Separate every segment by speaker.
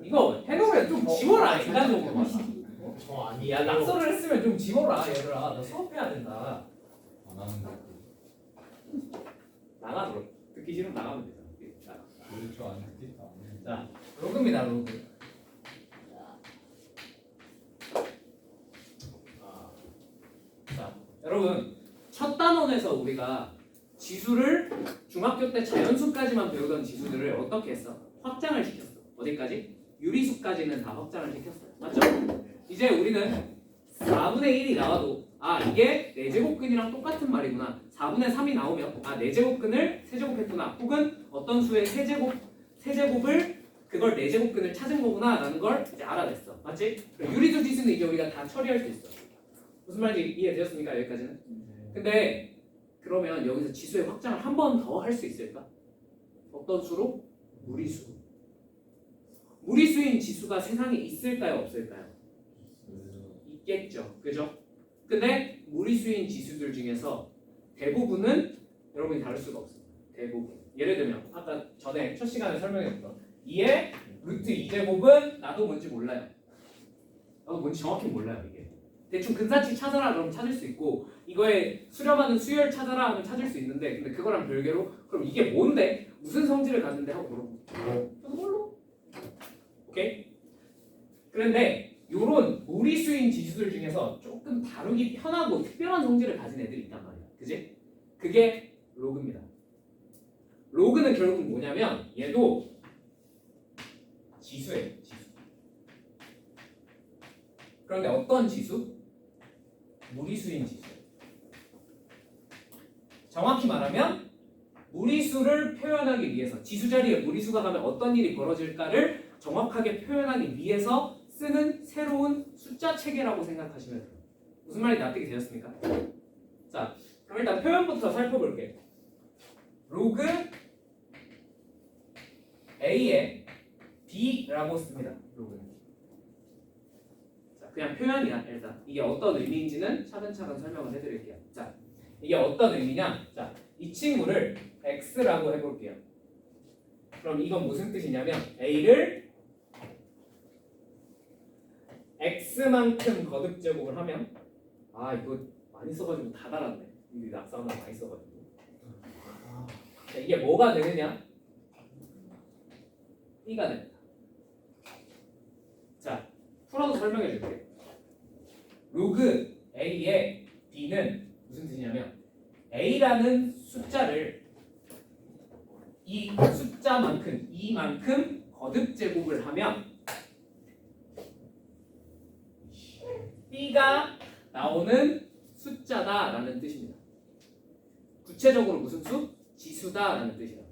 Speaker 1: 이거 해놓으면 좀 지워라 인간적으로.
Speaker 2: 저 아니에요.
Speaker 1: 야 낙서를 했으면 좀 지워라 얘들아. 너 수업해야 된다.
Speaker 3: 안 하는 거.
Speaker 1: 나가 그럼. 듣기 싫으면 나가면 되잖아. 나가.
Speaker 3: 그렇죠. 안 듣겠다.
Speaker 1: 자 로그입니다 로그. 자 여러분 첫 단원에서 우리가 지수를 중학교 때 자연수까지만 배우던 지수들을 어떻게 했어? 확장을 시켰어. 어디까지? 유리수까지는 다 확장을 시켰어요. 맞죠? 이제 우리는 4분의 1이 나와도 아 이게 4제곱근이랑 똑같은 말이구나. 4분의 3이 나오면 아 4제곱근을 세제곱했구나. 혹은 어떤 수의 세제곱을 그걸 4제곱근을 찾은 거구나 라는 걸 이제 알아냈어. 맞지? 유리수 지수는 이제 우리가 다 처리할 수 있어. 무슨 말인지 이해되셨습니까? 여기까지는? 근데 그러면 여기서 지수의 확장을 한 번 더 할 수 있을까? 어떤 수로? 무리수. 무리수인 지수가 세상에 있을까요? 없을까요? 있겠죠. 그죠? 근데 무리수인 지수들 중에서 대부분은 여러분이 다룰 수가 없어요. 대부분. 예를 들면 아까 전에 첫 시간에 설명했던 2의 루트 2제곱은 나도 뭔지 몰라요. 나도 뭔지 정확히 몰라요. 이게. 대충 근사치 찾아라 그러면 찾을 수 있고 이거에 수렴하는 수열 찾아라 하면 찾을 수 있는데 근데 그거랑 별개로 그럼 이게 뭔데? 무슨 성질을 갖는데 하고 물어보고 저도 몰라. 오케이? 그런데 요런 무리수인 지수들 중에서 조금 다루기 편하고 특별한 성질을 가진 애들이 있단 말이야. 그지? 그게 로그입니다. 로그는 결국 뭐냐면 얘도 지수예요. 지수. 그런데 어떤 지수? 무리수인 지수. 정확히 말하면 무리수를 표현하기 위해서 지수 자리에 무리수가 가면 어떤 일이 벌어질까를 정확하게 표현하기 위해서 쓰는 새로운 숫자 체계라고 생각하시면 돼요. 무슨 말인지 납득이 되셨습니까? 자, 그럼 일단 표현부터 살펴볼게요. 로그 A에 B라고 씁니다. 로그는. 자, 그냥 표현이야 일단. 이게 어떤 의미인지는 차근차근 설명을 해드릴게요. 자, 이게 어떤 의미냐? 자, 이 친구를 X라고 해볼게요. 그럼 이건 무슨 뜻이냐면 A를 X만큼 거듭 제곱을 하면 아 이거 많이 써가지고 다 달았네. 이 낙서하면 많이 써가지고. 자, 이게 뭐가 되느냐? B가 됩니다. 자, 풀어서 설명해 줄게요. 로그 A의 B는 무슨 뜻이냐면 A라는 숫자를 이 숫자만큼 이만큼 거듭 제곱을 하면 B가 나오는 숫자다라는 뜻입니다. 구체적으로 무슨 수? 지수다라는 뜻이에요.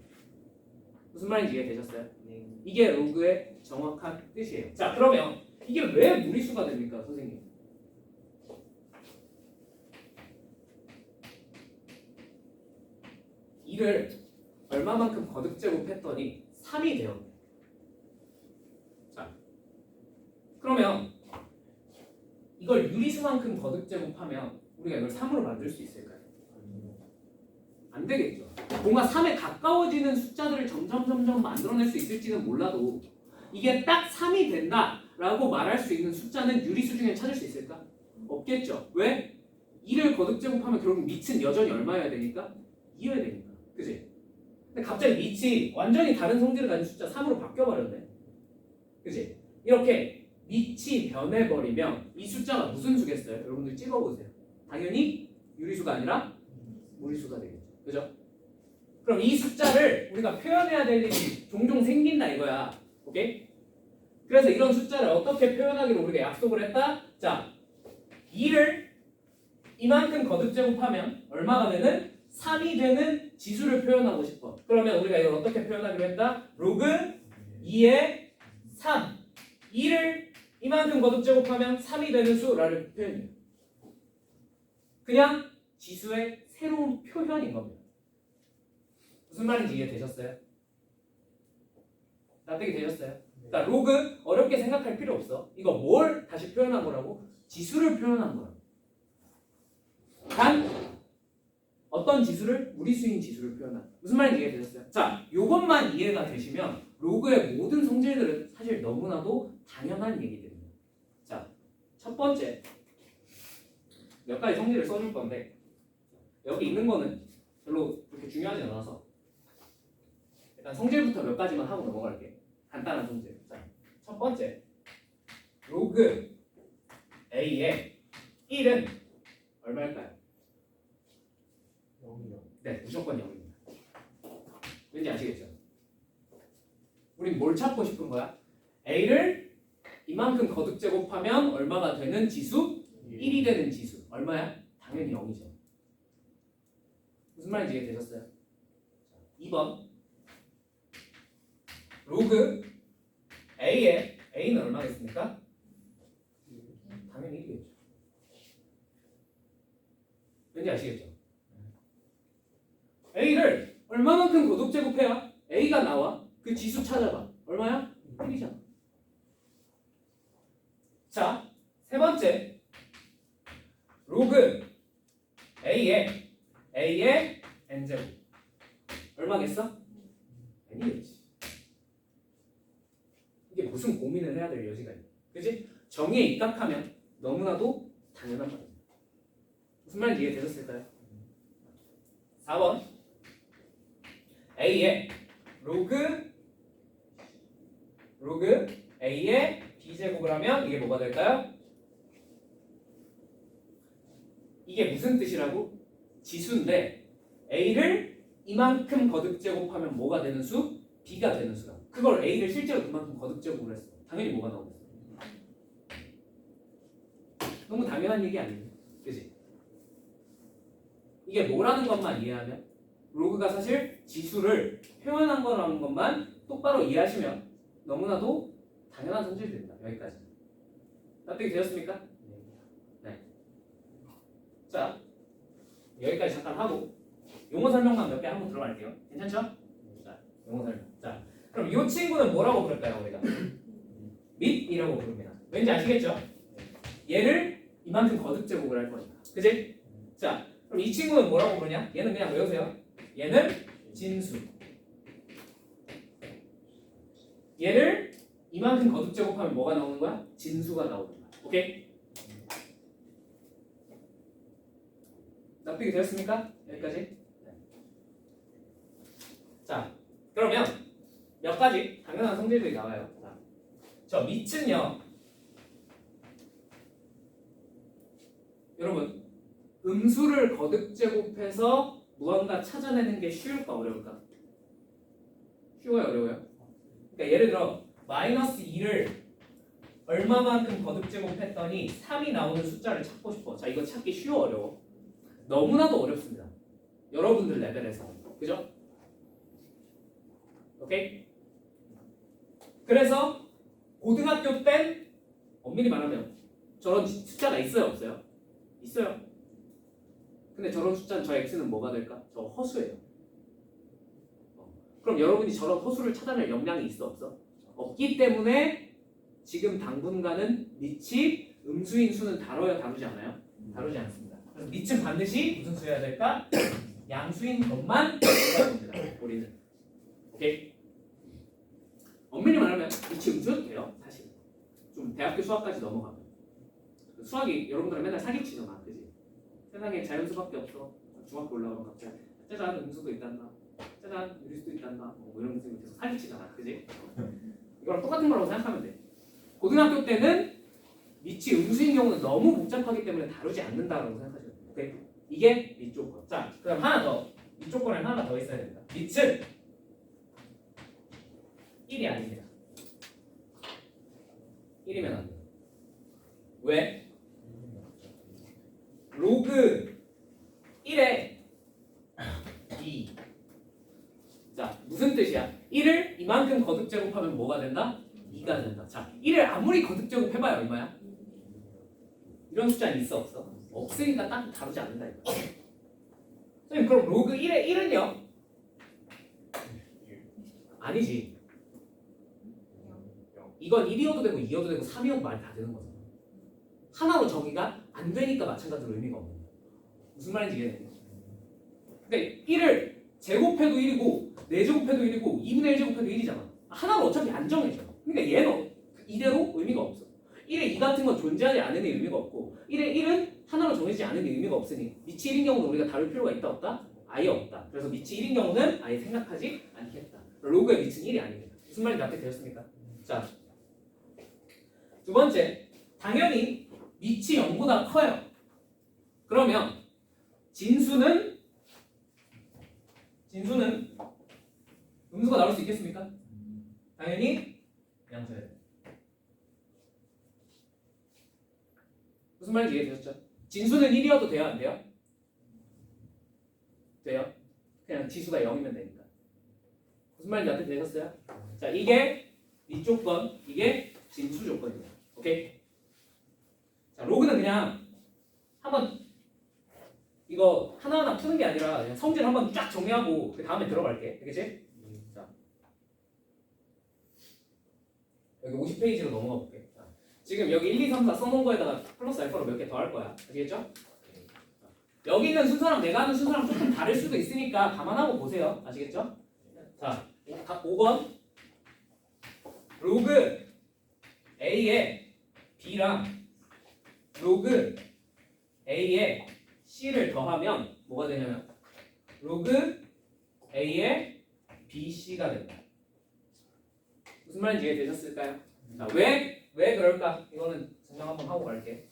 Speaker 1: 무슨 말인지 이해되셨어요? 이게 로그의 정확한 뜻이에요. 자, 그러면 이게 왜 무리수가 됩니까, 선생님? 이를 얼마만큼 거듭 제곱했더니 3이 되었네. 자, 그러면 이걸 유리수만큼 거듭 제곱하면 우리가 이걸 3으로 만들 수 있을까요? 안 되겠죠. 뭔가 3에 가까워지는 숫자들을 점점 만들어낼 수 있을지는 몰라도 이게 딱 3이 된다라고 말할 수 있는 숫자는 유리수 중에 찾을 수 있을까? 없겠죠. 왜? 2를 거듭 제곱하면 결국 밑은 여전히 얼마여야 되니까? 2여야 되니까. 그치? 근데 갑자기 밑이 완전히 다른 성질을 가진 숫자 3으로 바뀌어버렸네. 그치? 이렇게 밑이 변해버리면 이 숫자가 무슨 수겠어요? 여러분들 찍어보세요. 당연히 유리수가 아니라 무리수가 되겠죠. 그죠? 그럼 이 숫자를 우리가 표현해야 될 일이 종종 생긴다 이거야. 오케이? 그래서 이런 숫자를 어떻게 표현하기로 우리가 약속을 했다? 자, 2를 이만큼 거듭 제곱하면 얼마가 되는? 3이 되는 지수를 표현하고 싶어. 그러면 우리가 이걸 어떻게 표현하기로 했다? 로그 2의 3. 2를 이만큼 거듭 제곱하면 3이 되는 수라는 표현이에요. 그냥 지수의 새로운 표현인 겁니다. 무슨 말인지 이해되셨어요? 납득이 되셨어요? 그러니까 로그 어렵게 생각할 필요 없어. 이거 뭘 다시 표현한 거라고? 지수를 표현한 거라고. 단 어떤 지수를? 무리수인 지수를 표현한. 무슨 말인지 이해되셨어요? 자, 요것만 이해가 되시면 로그의 모든 성질들은 사실 너무나도 당연한 얘기들입니다. 자, 첫 번째 몇 가지 성질을 써줄 건데 여기 있는 거는 별로 그렇게 중요하지 않아서 일단 성질부터 몇 가지만 하고 넘어갈게요. 간단한 성질. 자, 첫 번째 로그 A의 1은 얼마일까요?
Speaker 3: 0이요.
Speaker 1: 네, 무조건 0입니다. 왠지 아시겠죠? 우린 뭘 찾고 싶은 거야? A를 이만큼 거듭 제곱하면 얼마가 되는 지수? 1이 되는 지수. 얼마야? 당연히 0이죠. 무슨 말인지 이해되셨어요? 2번 로그 A의 A는 얼마겠습니까? 당연히 1이겠죠. 왠지 아시겠죠? A를 얼마만큼 거듭 제곱해야 A가 나와? 그 지수 찾아봐. 얼마야? 1이잖아. 자, 세 번째 로그 A의 N제곱 얼마겠어? N이겠지. 이게 무슨 고민을 해야 될 여지가 있냐. 그치? 정의에 입각하면 너무나도 당연한 말입니다. 무슨 말인지 이해되셨을까요? 4번 A의 로그 A의 B제곱을 하면 이게 뭐가 될까요? 이게 무슨 뜻이라고? 지수인데 A를 이만큼 거듭 제곱하면 뭐가 되는 수? B가 되는 수다. 그걸 A를 실제로 그만큼 거듭 제곱을 했어. 당연히 뭐가 나오겠어? 너무 당연한 얘기 아니에요? 그치? 이게 뭐라는 것만 이해하면 로그가 사실 지수를 표현한 거라는 것만 똑바로 이해하시면 너무나도 당연한 성질입니다. 여기까지. 납득이 되셨습니까? 네. 자, 여기까지 잠깐 하고 용어 설명만 몇 개 한번 들어갈게요. 괜찮죠? 자, 용어 설명. 자, 그럼 이 친구는 뭐라고 부를까요, 우리가? 밑이라고 부릅니다. 왠지 아시겠죠? 얘를 이만큼 거듭 제곱을 할 거니까. 그지? 자, 그럼 이 친구는 뭐라고 부르냐? 얘는 그냥 외우세요. 얘는 진수. 얘를 이만큼 거듭 제곱하면 뭐가 나오는 거야? 진수가 나오는 거야. 오케이? 납득이 되었습니까? 여기까지? 네. 자, 그러면 몇 가지 당연한 성질들이 나와요. 자, 저 밑은요. 여러분, 음수를 거듭 제곱해서 무언가 찾아내는 게 쉬울까 어려울까? 쉬워요, 어려워요? 그러니까 예를 들어 마이너스 2를 얼마만큼 거듭 제곱했더니 3이 나오는 숫자를 찾고 싶어. 자, 이거 찾기 쉬워, 어려워? 너무나도 어렵습니다. 여러분들 레벨에서. 그죠? 오케이? 그래서 고등학교 땐 엄밀히 말하면 저런 숫자가 있어요, 없어요? 있어요. 근데 저런 숫자는 저 x는 뭐가 될까? 저 허수예요. 그럼 여러분이 저런 허수를 찾아낼 역량이 있어, 없어? 없기 때문에 지금 당분간은 밑이 음수인 수는 다뤄요, 다루지 않아요? 다루지 않습니다. 그래서 밑은 반드시 무슨 수여야 될까? 양수인 것만 해야 됩니다. 우리는. 오케이? 엄밀히 말하면 밑이 음수여도 돼요, 사실. 좀 대학교 수학까지 넘어가면. 수학이 여러분들은 맨날 사기치잖아, 그지? 세상에 자연수밖에 없어. 중학교 올라가면 갑자기 짜잔 음수도 있단다, 짜잔 유리수도 있단다, 뭐 이런 것들 계속 사기치잖아, 그지? 이거랑 똑같은 거라고 생각하면 돼. 고등학교 때는 밑이 음수인 경우는 너무 복잡하기 때문에 다루지 않는다라고 생각하시면 돼요. 오케이? 이게 밑쪽 거. 자, 그럼 하나 더. 이쪽 거는 하나 더 있어야 됩니다. 밑은 1이 아닙니다. 1이면 안 돼요. 왜? 로그 1에 2. 자, 무슨 뜻이야? 1을 이만큼 거듭 제곱하면 뭐가 된다? 2가 된다. 자, 1을 아무리 거듭 제곱해봐야 얼마야? 이런 숫자는 있어, 없어? 없으니까 딱 다루지 않는다 이거. 선생님, 그럼 로그 1의 1은요? 아니지. 이건 1이어도 되고 2여도 되고 3이어도 말이 다 되는 거잖아. 하나로 정의가 안 되니까 마찬가지로 의미가 없는 거야. 무슨 말인지 이해되냐? 그러니까 1을 제곱해도 1이고 4제곱해도 1이고 2분의 1 제곱해도 1이잖아. 하나는 어차피 안 정해져. 그러니까 얘는 이대로 의미가 없어. 1에 2 같은 건 존재하지 않으니 의미가 없고 1에 1은 하나로 정해지지 않으니 의미가 없으니 밑이 1인 경우는 우리가 다룰 필요가 있다 없다? 아예 없다. 그래서 밑이 1인 경우는 아예 생각하지 않겠다. 로그의 밑은 1이 아닙니다. 무슨 말인지 납득되셨습니까? 자, 두 번째, 당연히 밑이 0보다 커요. 그러면 진수는 음수가 나올 수 있겠습니까? 당연히 양수해야 돼. 무슨 말인지 이해되셨죠? 진수는 1이어도 돼요? 안 돼요? 돼요? 그냥 지수가 0이면 되니까. 무슨 말인지 납득되셨어요? 자, 이게 이 조건, 이게 진수 조건이에요. 오케이? 자, 로그는 그냥 한번 이거 하나하나 푸는 게 아니라 그냥 성질 한번 쫙 정리하고 그 다음에 들어갈게. 알겠지? 자, 여기 50페이지로 넘어가 볼게. 자, 지금 여기 1, 2, 3, 4 써놓은 거에다가 플러스 알파로 몇 개 더 할 거야. 아시겠죠? 여기 있는 순서랑 내가 하는 순서랑 조금 다를 수도 있으니까 감안하고 보세요. 아시겠죠? 자, 5번 로그 A에 B랑 로그 A에 C를 더하면 뭐가 되냐면 로그 A에 BC가 된다. 무슨 말인지 이해되셨을까요? 자, 왜 그럴까? 이거는 설명 한번 하고 갈게.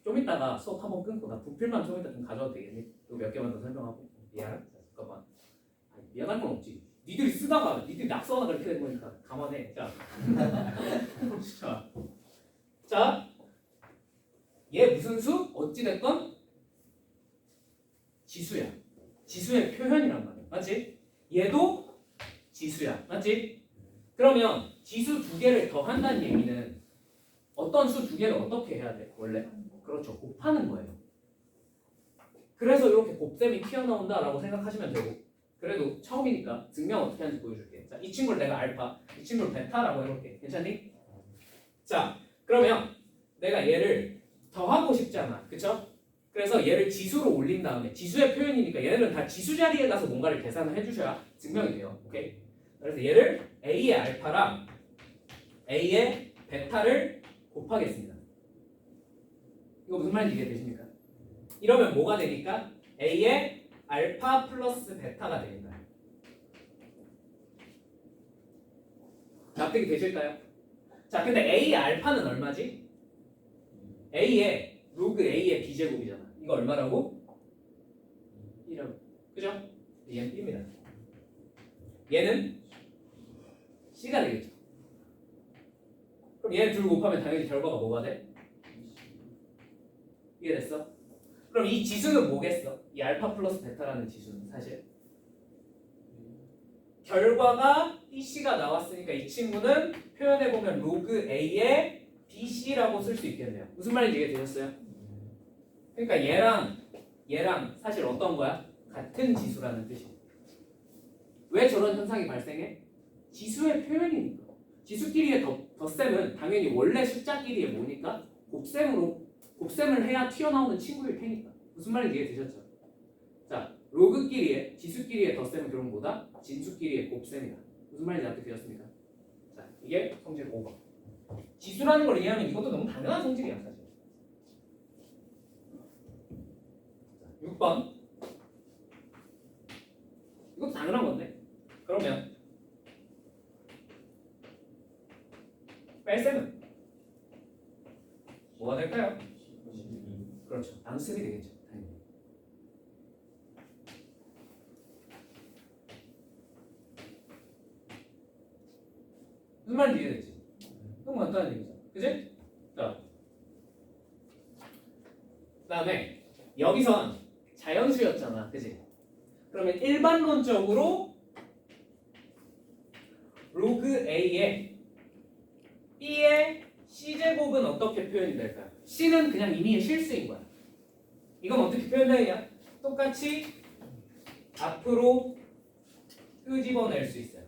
Speaker 1: 좀 이따가 수업 한번 끊고 나 부필만 좀 이따 좀 가져와도 되겠니? 이거 몇 개만 더 설명하고. 미안. 잠깐만. 아니, 미안할 건 없지. 니들이 쓰다가 니들이 낙서하다 그렇게 된 거니까 감안해. 자, 자, 얘 무슨 수? 어찌 됐건 지수야. 지수의 표현이란 말이야. 맞지? 얘도 지수야. 맞지? 그러면 지수 두 개를 더한다는 얘기는 어떤 수 두 개를 어떻게 해야 돼? 원래? 그렇죠. 곱하는 거예요. 그래서 이렇게 곱셈이 튀어나온다라고 생각하시면 되고, 그래도 처음이니까 증명 어떻게 하는지 보여줄게. 자, 이 친구를 내가 알파, 이 친구를 베타라고 해볼게. 괜찮니? 자, 그러면 내가 얘를 더하고 싶잖아. 그쵸? 그래서 얘를 지수로 올린 다음에 지수의 표현이니까 얘네들은 다 지수 자리에 가서 뭔가를 계산을 해주셔야 증명이 돼요. 오케이? 그래서 얘를 A의 알파랑 A의 베타를 곱하겠습니다. 이거 무슨 말인지 이해되십니까? 이러면 뭐가 되니까? A의 알파 플러스 베타가 됩니다. 납득이 되실까요? 자, 근데 A의 알파는 얼마지? A의 로그 A의 B제곱이잖아. 이거 얼마라고? 1이라고. 그죠? 얘는 B입니다. 얘는 C가 되겠죠. 그럼 얘를 둘 곱하면 당연히 결과가 뭐가 돼? 이해됐어? 그럼 이 지수는 뭐겠어? 이 알파 플러스 베타라는 지수는 사실 결과가 BC가 나왔으니까 이 친구는 표현해보면 로그 A의 BC라고 쓸 수 있겠네요. 무슨 말인지 이해되셨어요? 그러니까 얘랑 사실 어떤 거야? 같은 지수라는 뜻이야. 왜 저런 현상이 발생해? 지수의 표현이니까. 지수끼리의 덧셈은 당연히 원래 숫자끼리의 뭐니까? 곱셈을 해야 튀어나오는 친구일 테니까. 무슨 말인지 이해되셨죠? 자, 로그끼리의 지수끼리의 덧셈은 그럼 뭐다? 진수끼리의 곱셈이다. 무슨 말인지 납득되셨습니까? 자, 이게 성질 5번. 지수라는 걸 이해하면 이것도 너무 당연한 성질이야 사실. 자, 6번. 이것도 당연한 건데. 그러면 뺄셈은 뭐가 될까요? 그렇죠. 양수이 되겠죠. 당연히. 무슨 말인지 이해되지? 너무 간단한 얘기죠. 그지? 자, 그 다음에 여기선 자연수였잖아. 그지? 그러면 일반론적으로 로그 A의 B의 C제곱은 어떻게 표현이 될까요? C는 그냥 임의의 실수인 거야. 이건 어떻게 표현되냐? 똑같이 앞으로 끄집어낼 수 있어요.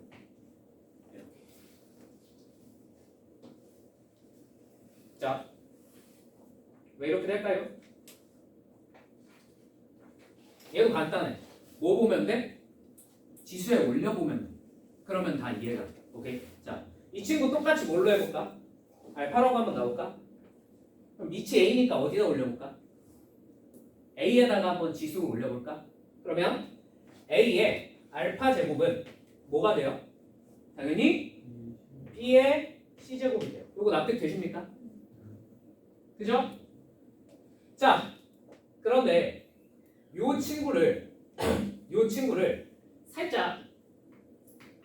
Speaker 1: 이렇게. 자, 왜 이렇게 될까요? 얘도 간단해. 뭐 보면 돼? 지수에 올려보면 돼. 그러면 다 이해가 돼. 오케이? 자, 이 친구 똑같이 뭘로 해볼까? 알파라고 한번 나올까? 그럼 밑이 A니까 어디다 올려볼까? A에다가 한번 지수를 올려볼까? 그러면 A의 알파 제곱은 뭐가 돼요? 당연히 B의 C제곱이 돼요. 이거 납득되십니까? 그죠? 자, 그런데 요 친구를 살짝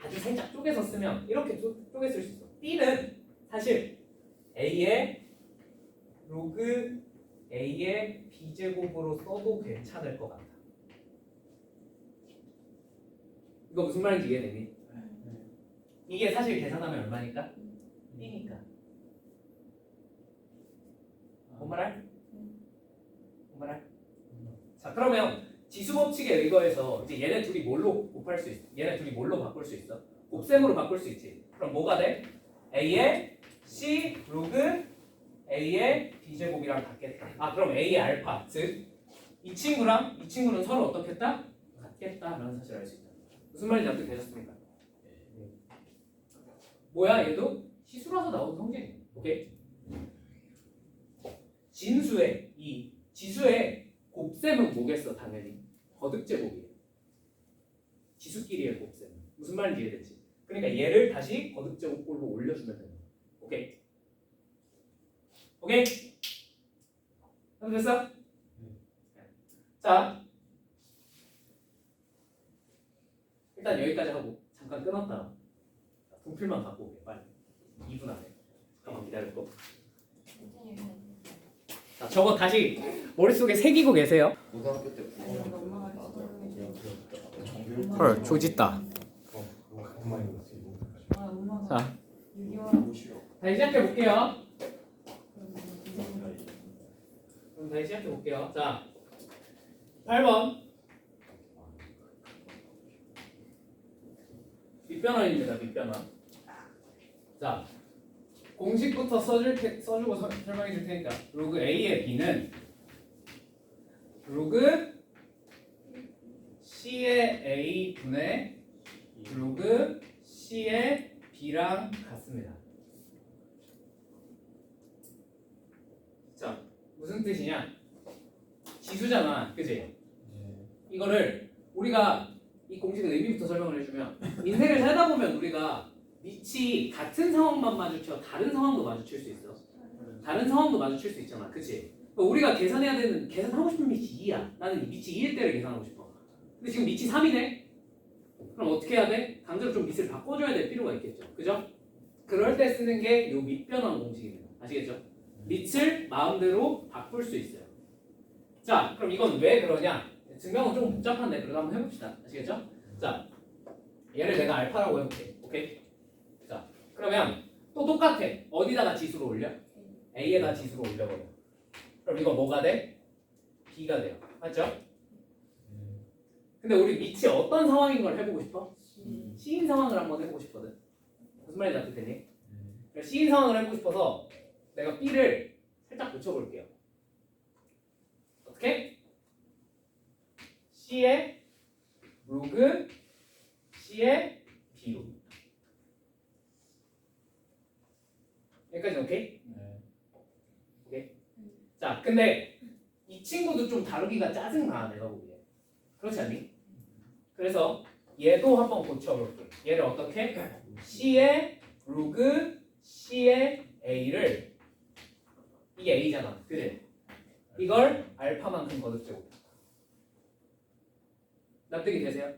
Speaker 1: 아주 살짝 쪼개서 쓰면 이렇게 쪼개 쓸 수 있어. B는 사실 A의 로그 A의 B제곱으로 써도 괜찮을 것 같아. 이거 무슨 말인지 이해되니? 이게 사실 계산하면 얼마니까? B니까. 뭔 말할? 뭔 말할? 자, 그러면 지수 법칙에 의거해서 이제 얘네 둘이 뭘로 곱할 수 있어? 얘네 둘이 뭘로 바꿀 수 있어? 곱셈으로 바꿀 수 있지. 그럼 뭐가 돼? A의 C 로그 A의 B제곱이랑 같겠다. 아, 그럼 A의 알파, 즉 이 친구랑 이 친구는 서로 어떻겠다? 같겠다라는 사실을 알 수 있다. 무슨 말인지 납득되셨습니까? 뭐야, 얘도 시수라서 나온 성질이야. 오케이? 진수의 이 지수의 곱셈은 뭐겠어? 당연히 거듭제곱이에요. 지수끼리의 곱셈. 무슨 말인지 이해됐지? 그러니까 얘를 다시 거듭제곱꼴로 올려주면 되는 거야. 오케이? 오케이? 됐어? 자, 일단 여기까지 하고 잠깐 끊었다가 분필만 갖고 오게 빨리. 2분 안에. 잠깐만 기다렸고. 자, 저거 다시 머릿속에 새기고 계세요.
Speaker 2: 고등학교 때
Speaker 1: 헐, 조짓다. 자, 다시 시작해 볼게요. 그럼 다시 시작해 볼게요. 자, 8번 밑변환입니다. 밑변환. 자, 공식부터 써주고 설명해 줄 테니까 로그 A의 B는 로그 C의 A 분의 로그 C의 B랑 같습니다. 자, 무슨 뜻이냐? 지수잖아, 그지? 이거를 우리가 이 공식의 의미부터 설명을 해주면 인생을 살다 보면 우리가 밑이 같은 상황만 마주쳐 다른 상황도 마주칠 수 있어. 다른 상황도 마주칠 수 있잖아, 그치? 우리가 계산해야 되는 계산하고 싶은 밑이 2야. 나는 밑이 2일 때를 계산하고 싶어. 근데 지금 밑이 3이네. 그럼 어떻게 해야 돼? 강제로 좀 밑을 바꿔줘야 될 필요가 있겠죠, 그죠? 그럴 때 쓰는 게 요 밑변환 공식입니다. 아시겠죠? 밑을 마음대로 바꿀 수 있어요. 자, 그럼 이건 왜 그러냐? 증명은 좀 복잡한데 그래도 한번 해봅시다. 아시겠죠? 자, 얘를 내가 알파라고 해볼게. 오케이? 자, 그러면 또 똑같아. 어디다가 지수로 올려? A에다 지수로 올려버려. 그럼 이거 뭐가 돼? B가 돼요. 맞죠? 근데 우리 밑이 어떤 상황인 걸 해보고 싶어? C인 상황을 한번 해보고 싶거든. 무슨 말인지 납득되니? C인 상황을 해보고 싶어서 내가 B를 살짝 고쳐볼게요. 어떻게? C의 로그 C의 B로. 여기까지 오케이? 오케이? 자, 근데 이 친구도 좀 다루기가 짜증나, 내가 보기에. 그렇지 않니? 그래서 얘도 한번 고쳐볼게. 얘를 어떻게? C의 로그 C의 A를, 이게 A잖아, 그래? 이걸 알파만큼 거듭제곱. 납득이 되세요?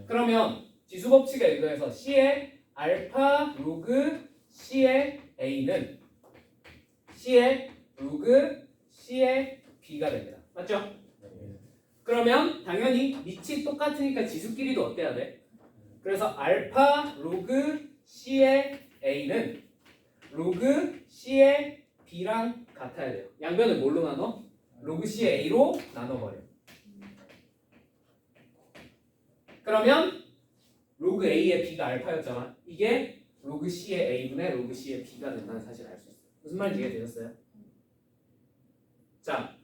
Speaker 1: 그러면 지수 법칙에 의거해서 C의 알파 로그 C의 A는 C의 로그 C의 B가 됩니다. 맞죠? 그러면 당연히 밑이 똑같으니까 지수끼리도 어때야 돼? 그래서 알파 로그 C의 A는 로그 C의 B랑 같아야 돼요. 양변을 뭘로 나눠? 로그 C의 A로 나눠버려. 그러면 로그 A의 B가 알파였잖아. 이게 로그 C의 A분의 로그 C의 B가 된다는 사실을 알 수 있어요. 무슨 말인지 이해되셨어요? 자,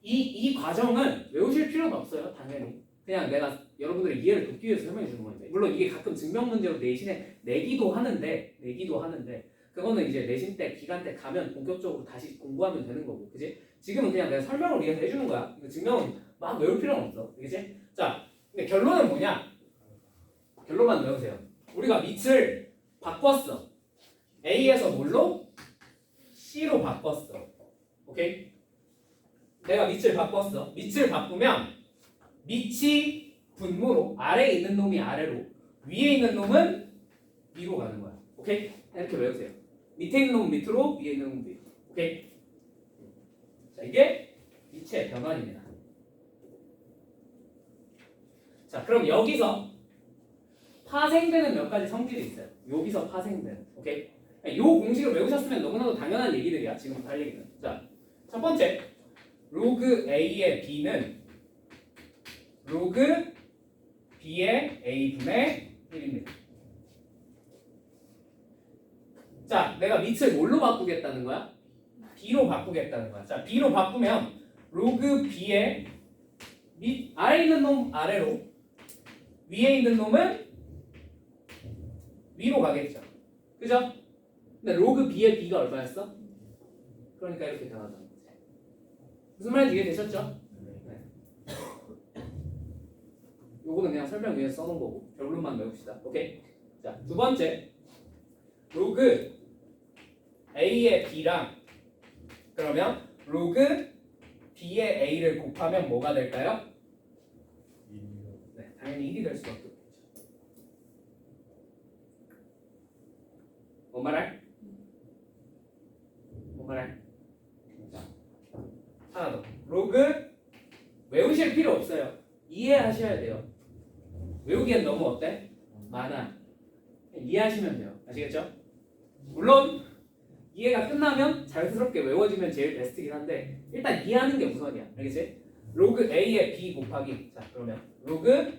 Speaker 1: 이 과정은 외우실 필요는 없어요. 당연히. 그냥 내가 여러분들의 이해를 돕기 위해서 설명해 주는 건데 물론 이게 가끔 증명 문제로 내신에 내기도 하는데 그거는 이제 내신 때 기간 때 가면 본격적으로 다시 공부하면 되는 거고 그지? 지금은 그냥 내가 설명을 위해서 해주는 거야. 이거 증명은 막 외울 필요는 없어. 그지? 자, 근데 결론은 뭐냐? 결론만 외우세요. 우리가 밑을 바꿨어. A에서 뭘로? C로 바꿨어. 오케이? 내가 밑을 바꿨어. 밑을 바꾸면 밑이 분모로 아래에 있는 놈이 아래로 위에 있는 놈은 위로 가는 거야. 오케이? 이렇게 외우세요. 밑에 있는 놈은 밑으로 위에 있는 놈은 위로. 오케이? 자, 이게 밑의 변환입니다. 자, 그럼 여기서 파생되는 몇 가지 성질이 있어요. 여기서 파생되는. 오케이? 이 공식을 외우셨으면 너무나도 당연한 얘기들이야. 지금부터 할 얘기는. 자, 첫 번째. 로그 A의 B는 로그 B의 A분의 1입니다. 자, 내가 밑을 뭘로 바꾸겠다는 거야? B로 바꾸겠다는 거야. 자, B로 바꾸면 로그 B의 밑 아래 있는 놈 아래로 위에 있는 놈은 위로 가겠죠. 그죠? 근데 로그 B의 B가 얼마였어? 그러니까 이렇게 변하잖아. 무슨 말인지 이해되셨죠? 네. 요거는 그냥 설명 위해서 써놓은 거고 결론만 외웁시다. 오케이? 자, 두 번째 로그 A의 B랑 그러면 로그 B의 A를 곱하면 뭐가 될까요? 네, 당연히 1이 될 수밖에 없겠죠. 뭔 말할? 뭔 말할? 자, 하나 더. 로그 외우실 필요 없어요. 이해하셔야 돼요. 외우기엔 너무 어때? 많아. 이해하시면 돼요. 아시겠죠? 물론 이해가 끝나면 자연스럽게 외워지면 제일 베스트긴 한데 일단 이해하는 게 우선이야. 알겠지? 로그 A의 B 곱하기 자 그러면 로그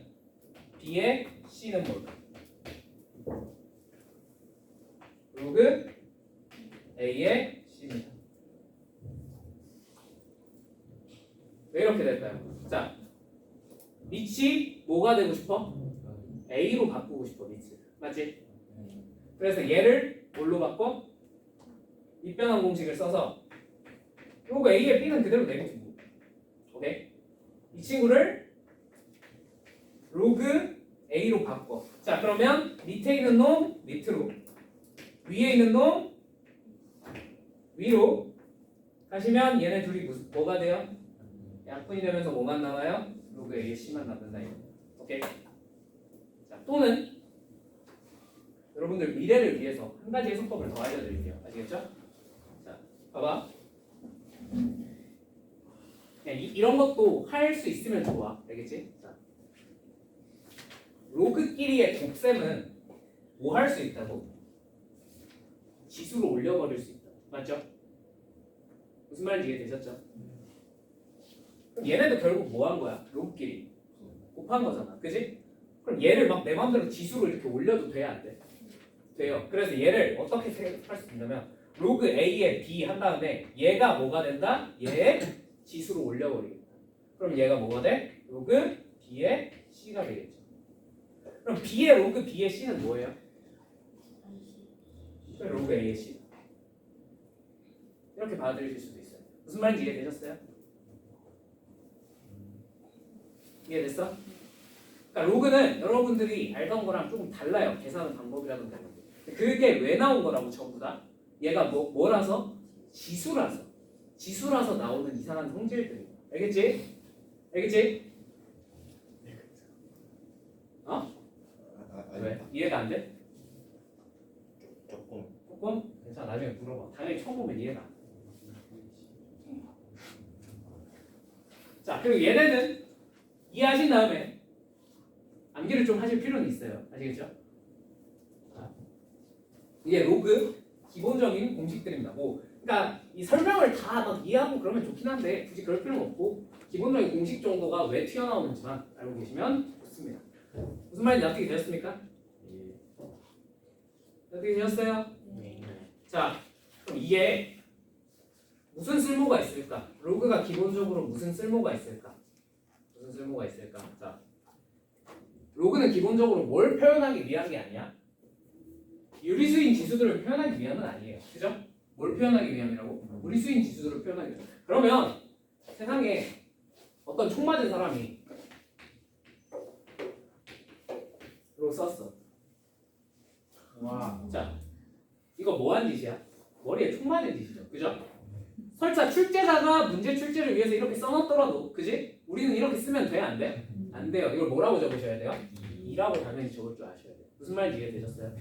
Speaker 1: B의 C는 뭘까? 로그 A의 C입니다. 왜 이렇게 될까요? 자, 밑이 뭐가 되고 싶어? A로 바꾸고 싶어, 밑을. 맞지? 그래서 얘를 뭘로 바꿔? 밑변환 공식을 써서 요거 A의 B는 그대로 내고 오케이? 이 친구를 로그 A로 바꿔. 자, 그러면 밑에 있는 놈 밑으로 위에 있는 놈 위로 하시면 얘네 둘이 무슨 뭐가 돼요? 약분이 되면서 뭐만 남아요? 로그 A의 C만 남는다 이거. 오케이? 자, 또는 여러분들 미래를 위해서 한 가지 해석법을 더 알려드릴게요. 아시겠죠? 자, 봐봐. 그냥 이런 것도 할 수 있으면 좋아. 알겠지? 자, 로그끼리의 곱셈은 뭐 할 수 있다고? 지수로 올려버릴 수 있다. 맞죠? 무슨 말인지 이해되셨죠? 그럼 얘네도 결국 뭐 한 거야? 로그끼리 곱한 거잖아. 그지? 그럼 얘를 막 내 마음대로 지수로 이렇게 올려도 돼? 안 돼? 돼요. 그래서 얘를 어떻게 생각할 수 있냐면 로그 A에 B 한 다음에 얘가 뭐가 된다? 얘의 지수로 올려버리겠다. 그럼 얘가 뭐가 돼? 로그 B의 C가 되겠죠. 그럼 B의 로그 B의 C는 뭐예요? 로그 A의 C. 이렇게 받아들이실 수도 있어요. 무슨 말인지 이해되셨어요? 이해됐어? 그러니까 로그는 여러분들이 알던 거랑 조금 달라요. 계산하는 방법이라든가. 그게 왜 나온 거라고 전부 다? 얘가 뭐라서? 지수라서 나오는 이상한 성질들이야. 알겠지? 알겠지? 어? 왜? 이해가 안 돼? 조금? 괜찮아. 나중에 물어봐. 당연히 처음 보면 이해가 안 돼. 자, 그리고 얘네는 이해하신 다음에 암기를 좀 하실 필요는 있어요. 아시겠죠? 이게 로그 기본적인 공식들입니다. 그러니까 이 설명을 다 막 이해하고 그러면 좋긴 한데 굳이 그럴 필요는 없고 기본적인 공식 정도가 왜 튀어나오는지만 알고 계시면 좋습니다. 무슨 말인지 납득이 되셨습니까? 납득이 되셨어요? 자, 그럼 이게 무슨 쓸모가 있을까? 로그가 기본적으로 무슨 쓸모가 있을까? 자, 로그는 기본적으로 뭘 표현하기 위한 게 아니야? 유리수인 지수들을 표현하기 위함은 아니에요. 그죠? 뭘 표현하기 위함이라고? 무리수인 지수들을 표현하기 위함. 그러면 세상에 어떤 총 맞은 사람이 이러고 썼어.
Speaker 2: 와.
Speaker 1: 자, 이거 뭐한 짓이야? 머리에 총 맞은 짓이죠. 그죠? 설사 출제자가 문제 출제를 위해서 이렇게 써놨더라도, 그지? 우리는 이렇게 쓰면 돼? 안 돼? 안 돼요. 이걸 뭐라고 적으셔야 돼요? 2라고 당연히 적을 줄 아셔야 돼요. 무슨 말인지 이해되셨어요?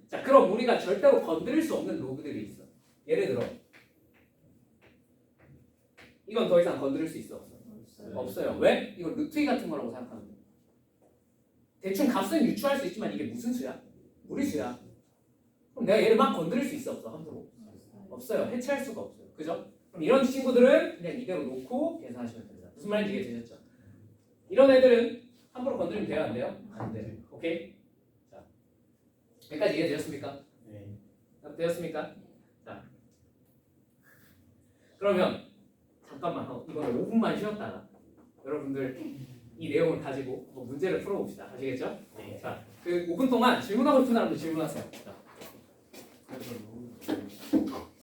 Speaker 1: 자, 그럼 우리가 절대로 건드릴 수 없는 로그들이 있어. 예를 들어 이건 더 이상 건드릴 수 있어? 없어? 없어요. 왜? 이거 루트이 같은 거라고 생각하면 돼. 대충 값은 유추할 수 있지만 이게 무슨 수야? 무리수야. 그럼 내가 얘를 막 건드릴 수 있어? 없어? 함부로? 없어요. 해체할 수가 없어요. 그죠? 그럼 이런 친구들은 그냥 이대로 놓고 계산하시면 됩니다. 무슨 말인지 이해되셨죠? 이런 애들은 함부로 건드리면 돼요? 안 돼요? 안 돼요. 오케이? 자, 여기까지 이해되셨습니까?
Speaker 2: 네.
Speaker 1: 되었습니까? 자, 그러면 잠깐만 이번에 5분만 쉬었다가 여러분들 이 내용을 가지고 한번 문제를 풀어봅시다. 아시겠죠?
Speaker 2: 네.
Speaker 1: 자, 그 5분 동안 질문하고 싶은 사람들 질문하세요. 자.